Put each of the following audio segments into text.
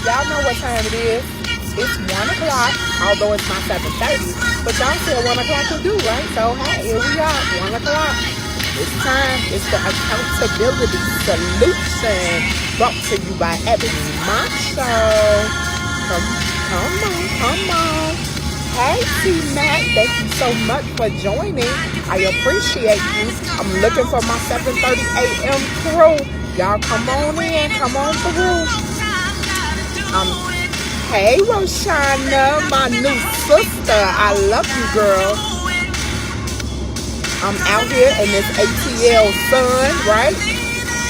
Y'all know what time it is. It's 1 o'clock, although it's not 7:30. But y'all said 1 o'clock will do, right? So, hey, here we are, 1 o'clock. It's time. It's the Accountability Solution brought to you by Ebony Macho. Come on. Hey, T-Mac, thank you so much for joining. I appreciate you. I'm looking for my 7:30 a.m. crew. Y'all come on in. Come on through. Hey, Roshana, my new sister. I love you, girl. I'm out here in this ATL sun, right?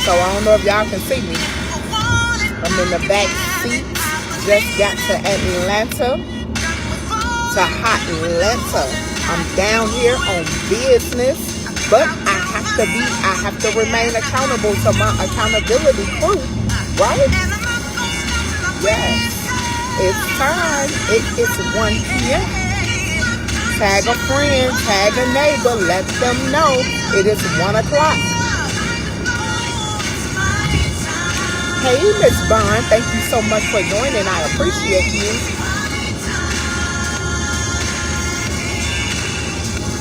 So I don't know if y'all can see me. I'm in the back seat. Just got to Atlanta. To Hotlanta. I'm down here on business, but I have to remain accountable to my accountability crew, right? Yes, it's time. It is 1 p.m. Tag a friend, tag a neighbor, let them know it is 1 o'clock. Hey, Miss Bond, thank you so much for joining. I appreciate you.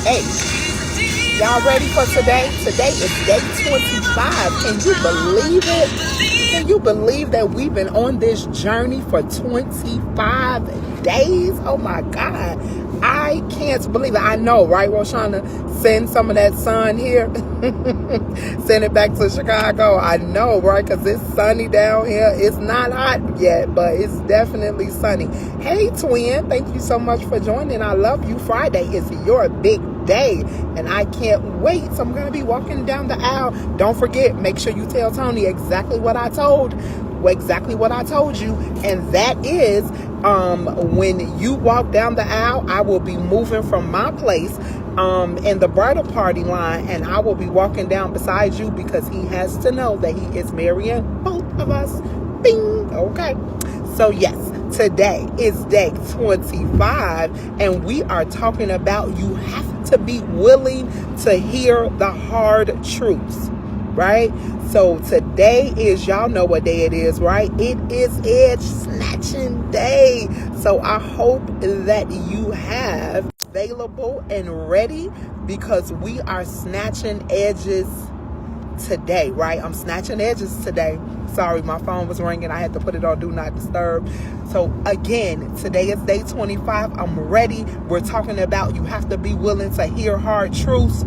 Hey, y'all ready for today? Today is day 25. Can you believe it? Can you believe that we've been on this journey for 25 days? Oh my God. I can't believe it. I know, right, Roshana? Send some of that sun here. Send it back to Chicago. I know, right? Because it's sunny down here. It's not hot yet, but it's definitely sunny. Hey, twin. Thank you so much for joining. I love you. Friday is your big day, and I can't wait. So I'm going to be walking down the aisle. Don't forget, make sure you tell Tony exactly what I told you, and that is when you walk down the aisle, I will be moving from my place in the bridal party line, and I will be walking down beside you because he has to know that he is marrying both of us. Bing. Okay. So yes, today is day 25, and we are talking about you have to be willing to hear the hard truths, right? So today is, y'all know what day it is, right? It is Edge Snatching Day. So I hope that you have available and ready, because we are snatching edges today, right? I'm snatching edges today. Sorry, my phone was ringing. I had to put it on Do Not Disturb. So again, today is day 25. I'm ready. We're talking about you have to be willing to hear hard truths.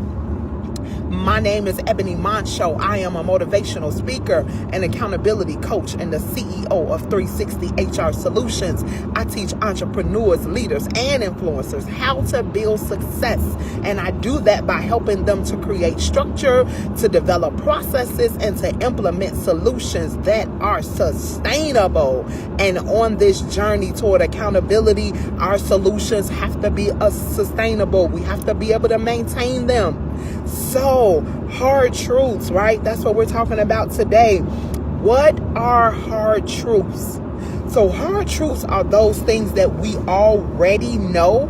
My name is Ebony Macho. I am a motivational speaker and accountability coach and the CEO of 360 HR Solutions. I teach entrepreneurs, leaders, and influencers how to build success. And I do that by helping them to create structure, to develop processes, and to implement solutions that are sustainable. And on this journey toward accountability, our solutions have to be sustainable. We have to be able to maintain them. So, hard truths, right? That's what we're talking about today. What are hard truths? So, hard truths are those things that we already know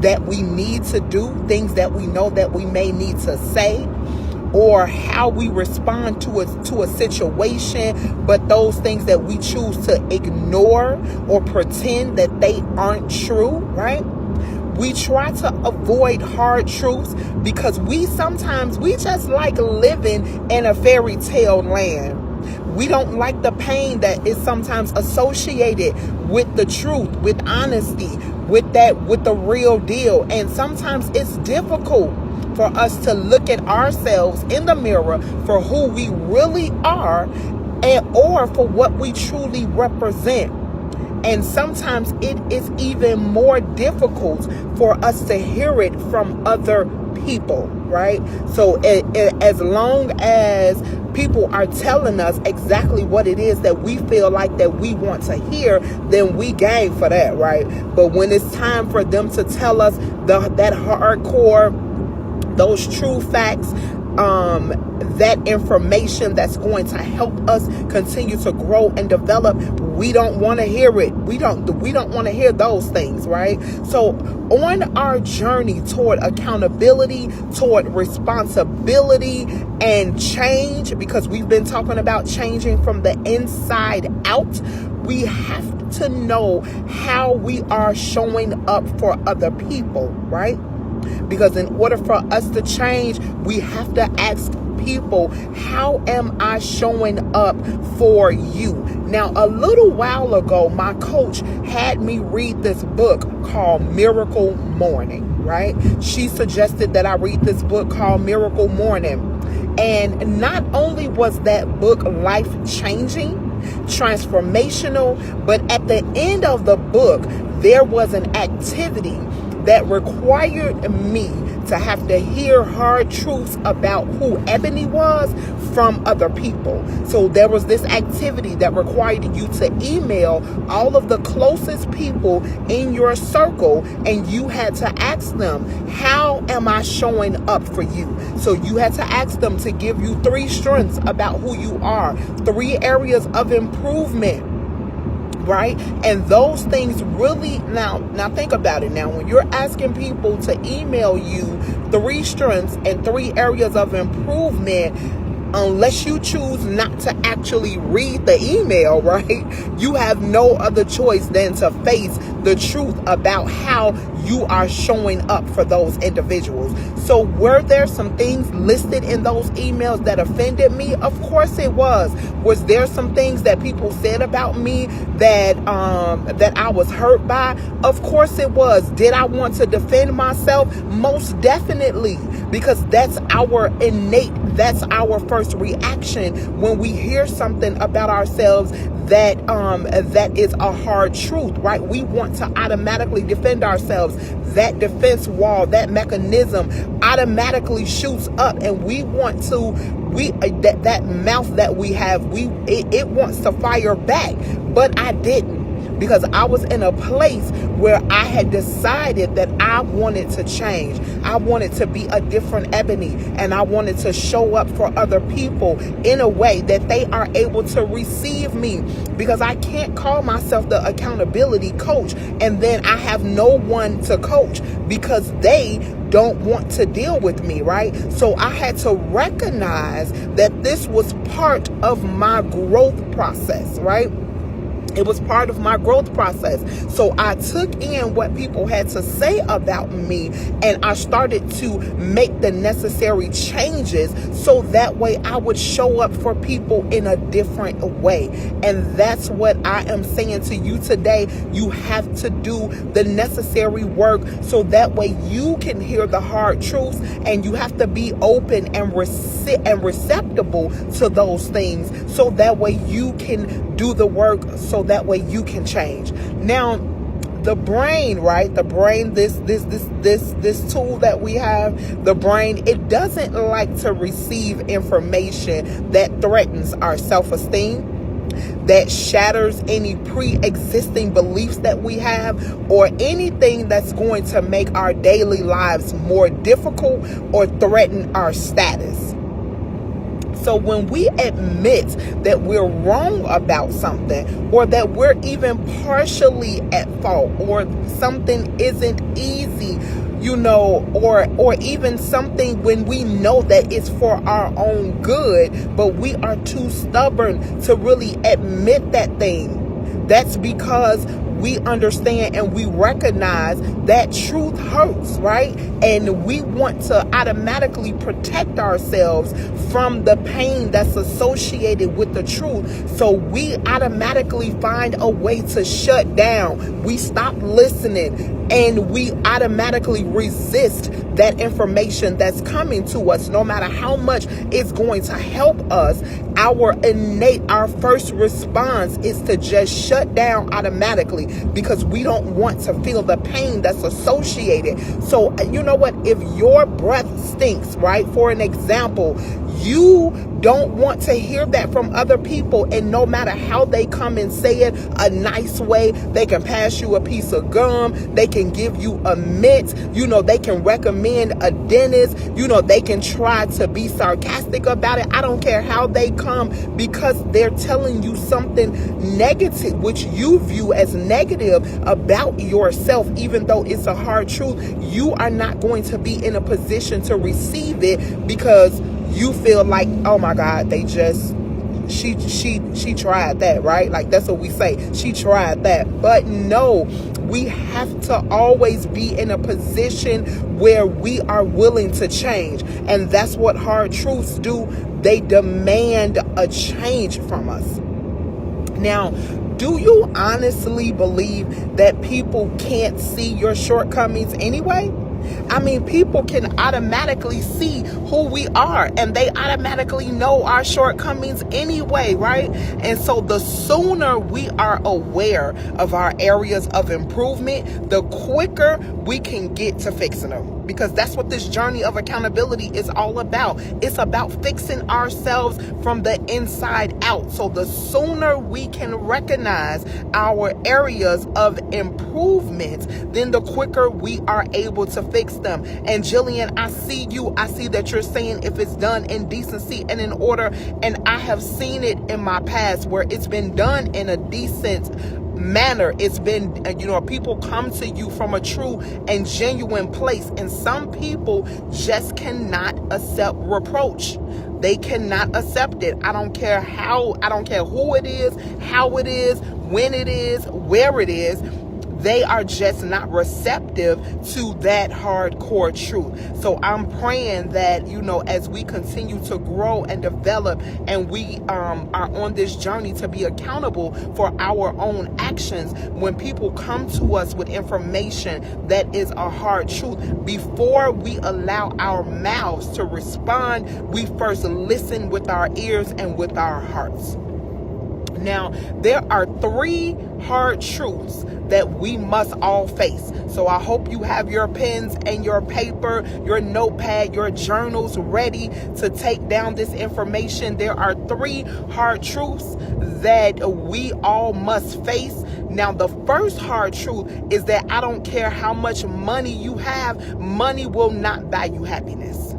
that we need to do, things that we know that we may need to say, or how we respond to a situation, but those things that we choose to ignore or pretend that they aren't true, right? We try to avoid hard truths because we just like living in a fairy tale land. We don't like the pain that is sometimes associated with the truth, with honesty, with the real deal. And sometimes it's difficult for us to look at ourselves in the mirror for who we really are, or for what we truly represent. And sometimes it is even more difficult for us to hear it from other people, right? So as long as people are telling us exactly what it is that we feel like that we want to hear, then we game for that, right? But when it's time for them to tell us that hardcore, those true facts, that information that's going to help us continue to grow and develop, we don't want to hear it. We don't want to hear those things, right? So on our journey toward accountability, toward responsibility and change, because we've been talking about changing from the inside out, we have to know how we are showing up for other people, right? Because in order for us to change, we have to ask people, how am I showing up for you? Now, a little while ago, my coach had me read this book called Miracle Morning, right? She suggested that I read this book called Miracle Morning. And not only was that book life-changing, transformational, but at the end of the book, there was an activity that required me to have to hear hard truths about who Ebony was from other people. So there was this activity that required you to email all of the closest people in your circle, and you had to ask them, how am I showing up for you? So you had to ask them to give you 3 strengths about who you are, 3 areas of improvement, right? And those things really, now think about it. Now, when you're asking people to email you 3 strengths and 3 areas of improvement, unless you choose not to actually read the email, right, you have no other choice than to face the truth about how you are showing up for those individuals. So were there some things listed in those emails that offended me? Of course it was. Was there some things that people said about me that I was hurt by? Of course it was. Did I want to defend myself? Most definitely, because that's our innate, that's our first reaction when we hear something about ourselves that is a hard truth, right? We want to automatically defend ourselves. That defense wall, that mechanism automatically shoots up, and we want to, that mouth that we have, it wants to fire back. But I didn't, because I was in a place where I had decided that I wanted to change. I wanted to be a different Ebony, and I wanted to show up for other people in a way that they are able to receive me, because I can't call myself the accountability coach and then I have no one to coach because they don't want to deal with me, right? So I had to recognize that this was part of my growth process, right? It was part of my growth process. So I took in what people had to say about me, and I started to make the necessary changes so that way I would show up for people in a different way. And that's what I am saying to you today. You have to do the necessary work so that way you can hear the hard truths, and you have to be open and receptible to those things so that way you can do the work, so that way you can change. Now, the brain, right? The brain, this tool that we have, the brain, it doesn't like to receive information that threatens our self-esteem, that shatters any pre-existing beliefs that we have, or anything that's going to make our daily lives more difficult or threaten our status. So when we admit that we're wrong about something, or that we're even partially at fault, or something isn't easy, or even something when we know that it's for our own good, but we are too stubborn to really admit that thing, that's because we understand and we recognize that truth hurts, right? And we want to automatically protect ourselves from the pain that's associated with the truth. So we automatically find a way to shut down. We stop listening, and we automatically resist that information that's coming to us, no matter how much it's going to help us. Our first response is to just shut down automatically, because we don't want to feel the pain that's associated. So you know what? If your breath stinks, right? For an example, you don't want to hear that from other people, and no matter how they come and say it a nice way, they can pass you a piece of gum, they can give you a mint, they can recommend a dentist, they can try to be sarcastic about it. I don't care how they come, because they're telling you something negative, which you view as negative about yourself. Even though it's a hard truth, you are not going to be in a position to receive it, because you feel like, oh my God, they just she tried that, right? Like, that's what we say. She tried that. But no, we have to always be in a position where we are willing to change. And that's what hard truths do. They demand a change from us. Now, do you honestly believe that people can't see your shortcomings anyway? I mean, people can automatically see who we are, and they automatically know our shortcomings anyway, right? And so the sooner we are aware of our areas of improvement, the quicker we can get to fixing them. Because that's what this journey of accountability is all about. It's about fixing ourselves from the inside out. So the sooner we can recognize our areas of improvement, then the quicker we are able to fix them. And Jillian, I see you. I see that you're saying if it's done in decency and in order. And I have seen it in my past where it's been done in a decent manner. It's been, people come to you from a true and genuine place. And some people just cannot accept reproach. They cannot accept it. I don't care who it is, how it is, when it is, where it is. They are just not receptive to that hardcore truth. So I'm praying that, as we continue to grow and develop, and we are on this journey to be accountable for our own actions, when people come to us with information that is a hard truth, before we allow our mouths to respond, we first listen with our ears and with our hearts. Now, there are 3 hard truths that we must all face. So I hope you have your pens and your paper, your notepad, your journals ready to take down this information. There are 3 hard truths that we all must face. Now, the first hard truth is that I don't care how much money you have, money will not buy you happiness.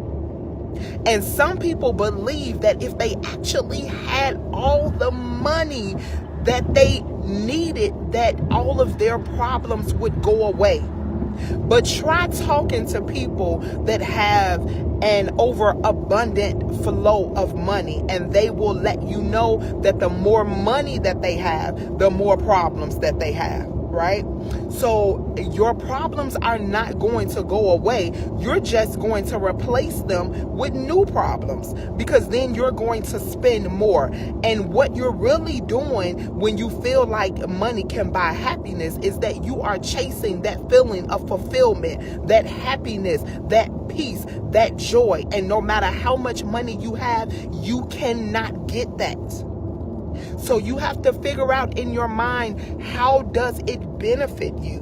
And some people believe that if they actually had all the money that they needed, that all of their problems would go away. But try talking to people that have an overabundant flow of money, and they will let you know that the more money that they have, the more problems that they have. Right? So your problems are not going to go away. You're just going to replace them with new problems, because then you're going to spend more. And what you're really doing when you feel like money can buy happiness is that you are chasing that feeling of fulfillment, that happiness, that peace, that joy. And no matter how much money you have, you cannot get that. So you have to figure out in your mind, how does it benefit you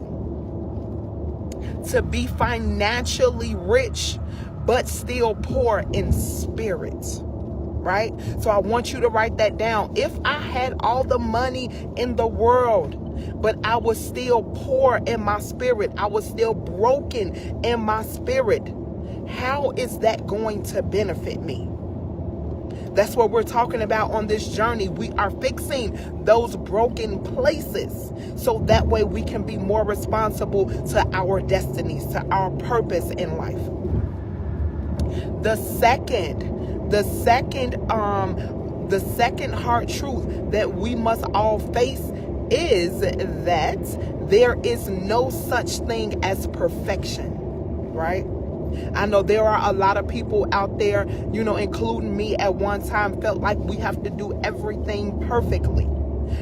to be financially rich but still poor in spirit? Right? So I want you to write that down. If I had all the money in the world, but I was still poor in my spirit, I was still broken in my spirit, how is that going to benefit me? That's what we're talking about on this journey. We are fixing those broken places so that way we can be more responsible to our destinies, to our purpose in life. The second hard truth that we must all face is that there is no such thing as perfection, right? I know there are a lot of people out there, including me at one time, felt like we have to do everything perfectly.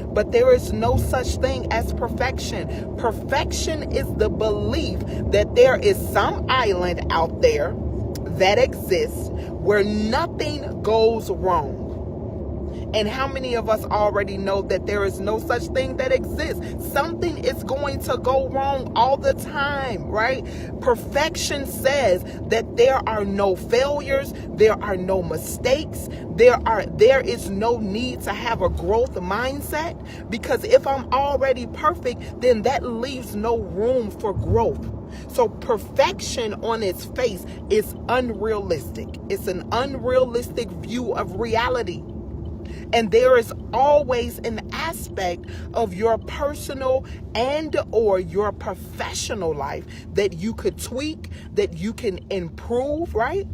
But there is no such thing as perfection. Perfection is the belief that there is some island out there that exists where nothing goes wrong. And how many of us already know that there is no such thing that exists? Something is going to go wrong all the time, right? Perfection says that there are no failures, there are no mistakes, there is no need to have a growth mindset, because if I'm already perfect, then that leaves no room for growth. So perfection on its face is unrealistic. It's an unrealistic view of reality. And there is always an aspect of your personal and or your professional life that you could tweak, that you can improve, right?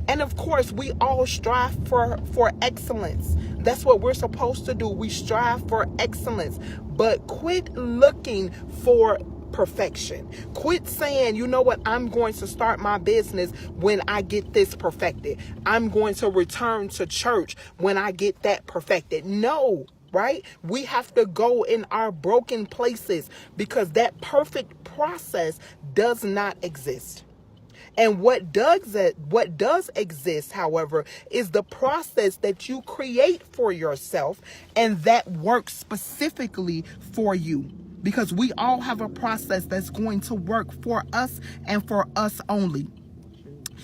And of course, we all strive for excellence. That's what we're supposed to do. We strive for excellence, but quit looking for perfection. Quit saying, you know what, I'm going to start my business when I get this perfected. I'm going to return to church when I get that perfected. No, right? We have to go in our broken places because that perfect process does not exist. And what does exist, however, is the process that you create for yourself, and that works specifically for you. Because we all have a process that's going to work for us and for us only.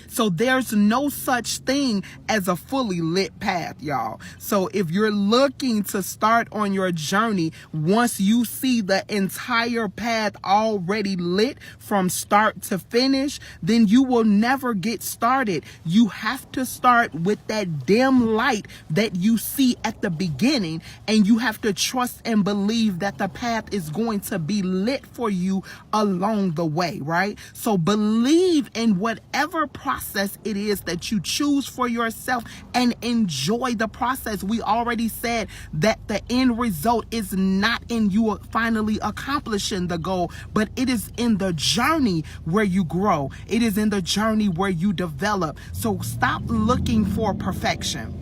So there's no such thing as a fully lit path, y'all. So if you're looking to start on your journey, once you see the entire path already lit from start to finish, then you will never get started. You have to start with that dim light that you see at the beginning, and you have to trust and believe that the path is going to be lit for you along the way, right? So believe in whatever process it is that you choose for yourself and enjoy the process. We already said that the end result is not in you finally accomplishing the goal, but it is in the journey where you grow. It is in the journey where you develop. So stop looking for perfection.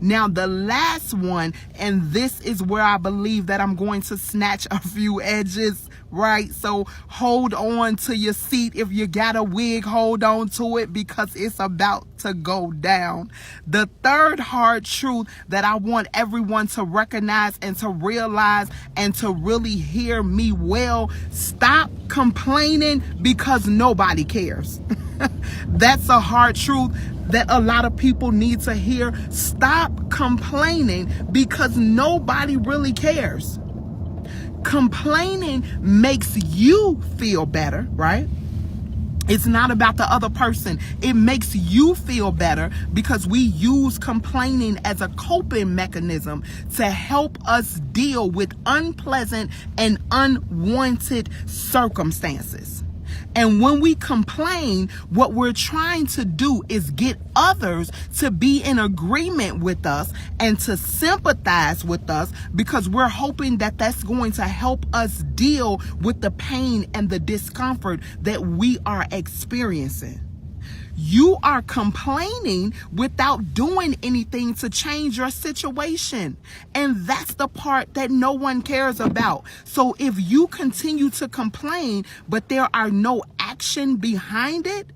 Now, the last one, and this is where I believe that I'm going to snatch a few edges, right? So hold on to your seat. If you got a wig, hold on to it because it's about to go down. The third hard truth that I want everyone to recognize and to realize and to really hear me well: stop complaining because nobody cares. That's a hard truth that a lot of people need to hear. Stop complaining because nobody really cares. Complaining makes you feel better, right? It's not about the other person. It makes you feel better because we use complaining as a coping mechanism to help us deal with unpleasant and unwanted circumstances. And when we complain, what we're trying to do is get others to be in agreement with us and to sympathize with us, because we're hoping that that's going to help us deal with the pain and the discomfort that we are experiencing. You are complaining without doing anything to change your situation. And that's the part that no one cares about. So if you continue to complain, but there are no action behind it,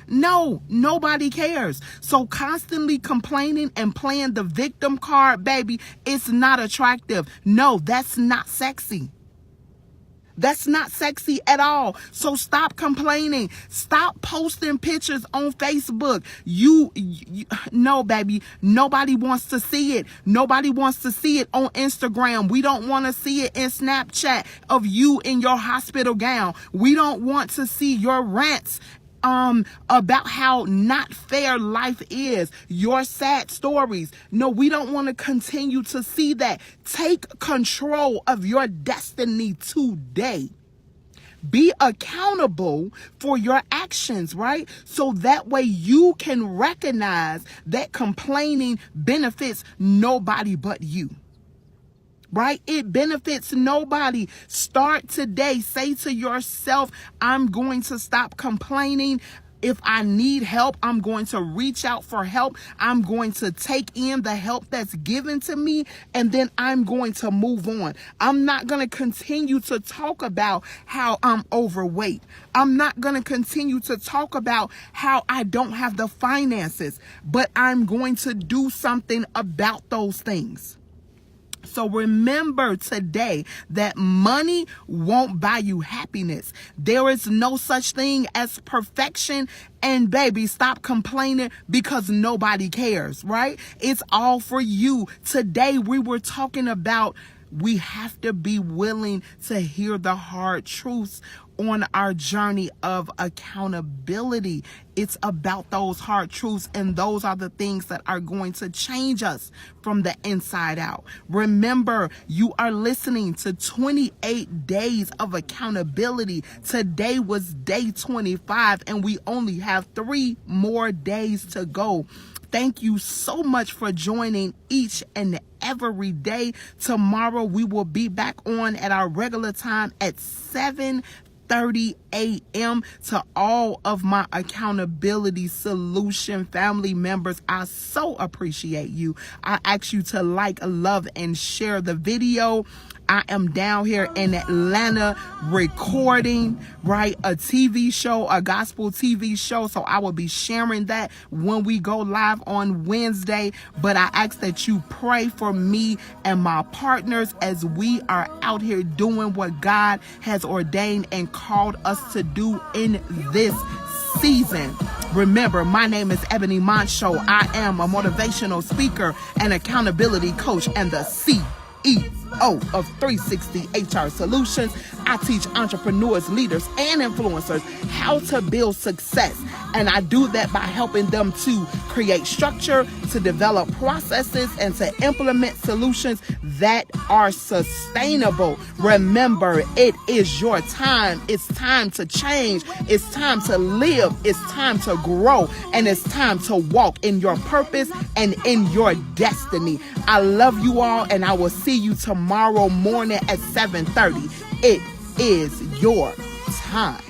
no, nobody cares. So constantly complaining and playing the victim card, baby, it's not attractive. No, that's not sexy. That's not sexy at all. So stop complaining. Stop posting pictures on Facebook. No, baby. Nobody wants to see it. Nobody wants to see it on Instagram. We don't want to see it in Snapchat of you in your hospital gown. We don't want to see your rants about how not fair life is, your sad stories. No, we don't want to continue to see that. Take control of your destiny today. Be accountable for your actions, right? So that way you can recognize that complaining benefits nobody but you. Right? It benefits nobody. Start today. Say to yourself, I'm going to stop complaining. If I need help, I'm going to reach out for help. I'm going to take in the help that's given to me, and then I'm going to move on. I'm not going to continue to talk about how I'm overweight. I'm not going to continue to talk about how I don't have the finances, but I'm going to do something about those things. So remember today that money won't buy you happiness. There is no such thing as perfection. And baby, stop complaining because nobody cares, right? It's all for you. Today we were talking about We have to be willing to hear the hard truths on our journey of accountability. It's about those hard truths, and those are the things that are going to change us from the inside out. Remember, you are listening to 28 days of accountability. Today was day 25, and we only have 3 more days to go. Thank you so much for joining each and every day. Tomorrow we will be back on at our regular time at 7:30 a.m. To all of my Accountability Solution family members, I so appreciate you. I ask you to like, love, and share the video. I am down here in Atlanta recording, right, a TV show, a gospel TV show. So I will be sharing that when we go live on Wednesday. But I ask that you pray for me and my partners as we are out here doing what God has ordained and called us to do in this season. Remember, my name is Ebony Moncho. I am a motivational speaker and accountability coach and the CEO of 360 HR Solutions. I teach entrepreneurs, leaders, and influencers how to build success. And I do that by helping them to create structure, to develop processes, and to implement solutions that are sustainable. Remember, it is your time. It's time to change. It's time to live. It's time to grow. And it's time to walk in your purpose and in your destiny. I love you all, and I will see you tomorrow morning at 7:30. It is your time.